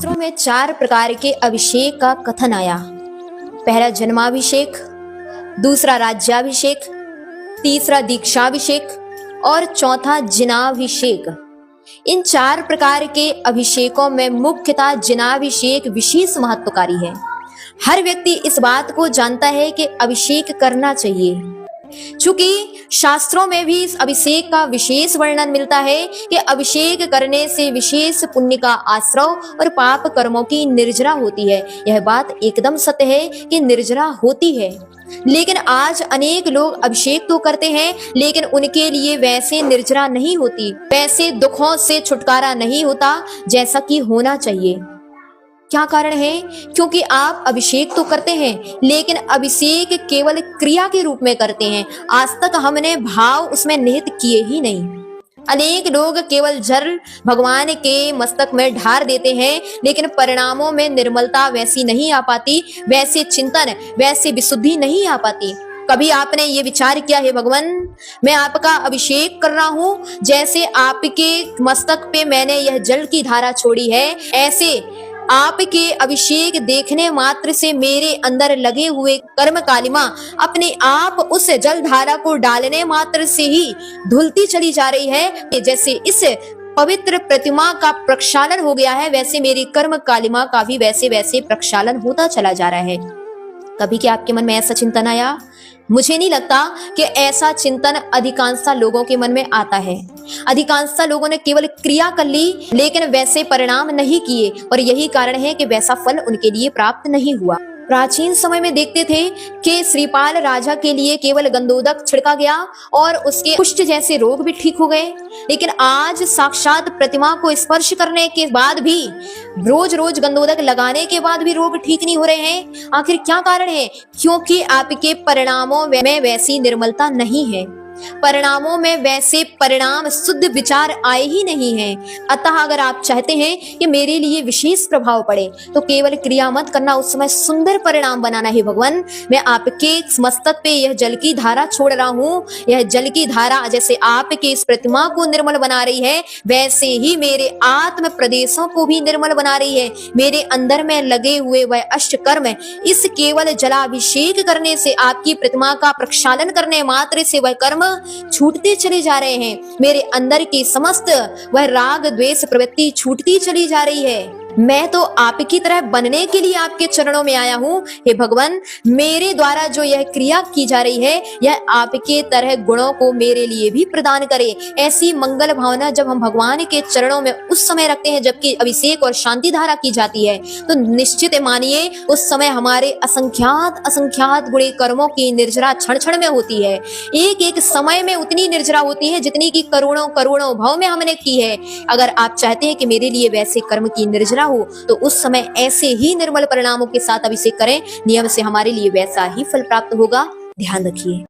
शास्त्रों में 4 प्रकार के अभिषेक का कथन आया। पहला जन्माभिषेक, दूसरा राज्याभिषेक, तीसरा दीक्षाभिषेक और चौथा जिनाभिषेक। इन 4 प्रकार के अभिषेकों में मुख्यतः जिनाभिषेक विशेष महत्वकारी है। हर व्यक्ति इस बात को जानता है कि अभिषेक करना चाहिए। चूंकि शास्त्रों में भी इस अभिषेक का विशेष वर्णन मिलता है कि अभिषेक करने से विशेष पुण्य का आश्रव और पाप कर्मों की निर्जरा होती है। यह बात एकदम सत्य है कि निर्जरा होती है, लेकिन आज अनेक लोग अभिषेक तो करते हैं लेकिन उनके लिए वैसे निर्जरा नहीं होती, वैसे दुखों से छुटकारा नहीं होता जैसा कि होना चाहिए। क्या कारण है? क्योंकि आप अभिषेक तो करते हैं लेकिन अभिषेक केवल क्रिया के रूप में करते हैं। आज तक हमने भाव उसमें निहित किए ही नहीं। अनेक लोग केवल जल भगवान के मस्तक में ढार देते हैं लेकिन परिणामों में निर्मलता वैसी नहीं आ पाती, वैसे चिंतन, वैसे विशुद्धि नहीं आ पाती। कभी आपने ये विचार किया है, भगवान मैं आपका अभिषेक कर रहा हूँ, जैसे आपके मस्तक पे मैंने यह जल की धारा छोड़ी है, ऐसे आपके अभिषेक देखने मात्र से मेरे अंदर लगे हुए कर्म कालिमा अपने आप उस जल धारा को डालने मात्र से ही धुलती चली जा रही है। जैसे इस पवित्र प्रतिमा का प्रक्षालन हो गया है, वैसे मेरी कर्म कालिमा का भी वैसे वैसे प्रक्षालन होता चला जा रहा है। कभी क्या आपके मन में ऐसा चिंतन आया? मुझे नहीं लगता कि ऐसा चिंतन अधिकांशतः लोगों के मन में आता है। अधिकांशतः लोगों ने केवल क्रिया कर ली लेकिन वैसे परिणाम नहीं किए और यही कारण है कि वैसा फल उनके लिए प्राप्त नहीं हुआ। प्राचीन समय में देखते थे कि श्रीपाल राजा के लिए केवल गंधोदक छिड़का गया और उसके कुष्ठ जैसे रोग भी ठीक हो गए, लेकिन आज साक्षात प्रतिमा को स्पर्श करने के बाद भी, रोज रोज गंधोदक लगाने के बाद भी रोग ठीक नहीं हो रहे हैं। आखिर क्या कारण है? क्योंकि आपके परिणामों में वैसी निर्मलता नहीं है, परिणामों में वैसे परिणाम शुद्ध विचार आए ही नहीं हैं। अतः अगर आप चाहते हैं कि मेरे लिए विशेष प्रभाव पड़े तो केवल क्रिया मत करना, उस समय सुंदर परिणाम बनाना है। भगवान मैं आपके मस्तक पे यह जल की धारा छोड़ रहा हूँ, यह जल की धारा जैसे आपके इस प्रतिमा को निर्मल बना रही है वैसे ही मेरे आत्म प्रदेशों को भी निर्मल बना रही है। मेरे अंदर में लगे हुए वह अष्ट कर्म इस केवल जलाभिषेक करने से, आपकी प्रतिमा का प्रक्षालन करने मात्र से वह कर्म छूटते चले जा रहे हैं। मेरे अंदर की समस्त वह राग द्वेष प्रवृत्ति छूटती चली जा रही है। मैं तो आपकी तरह बनने के लिए आपके चरणों में आया हूँ। हे भगवान मेरे द्वारा जो यह क्रिया की जा रही है यह आपके तरह गुणों को मेरे लिए भी प्रदान करे। ऐसी मंगल भावना जब हम भगवान के चरणों में उस समय रखते हैं जबकि अभिषेक और शांति धारा की जाती है, तो निश्चित मानिए उस समय हमारे असंख्यात असंख्यात बुरे कर्मों की निर्जरा क्षण क्षण में होती है। एक एक समय में उतनी निर्जरा होती है जितनी की करोड़ों करोड़ों भाव में हमने की है। अगर आप चाहते हैं कि मेरे लिए वैसे कर्म की निर्जरा हो तो उस समय ऐसे ही निर्मल परिणामों के साथ अभिषेक करें, नियम से हमारे लिए वैसा ही फल प्राप्त होगा। ध्यान रखिए।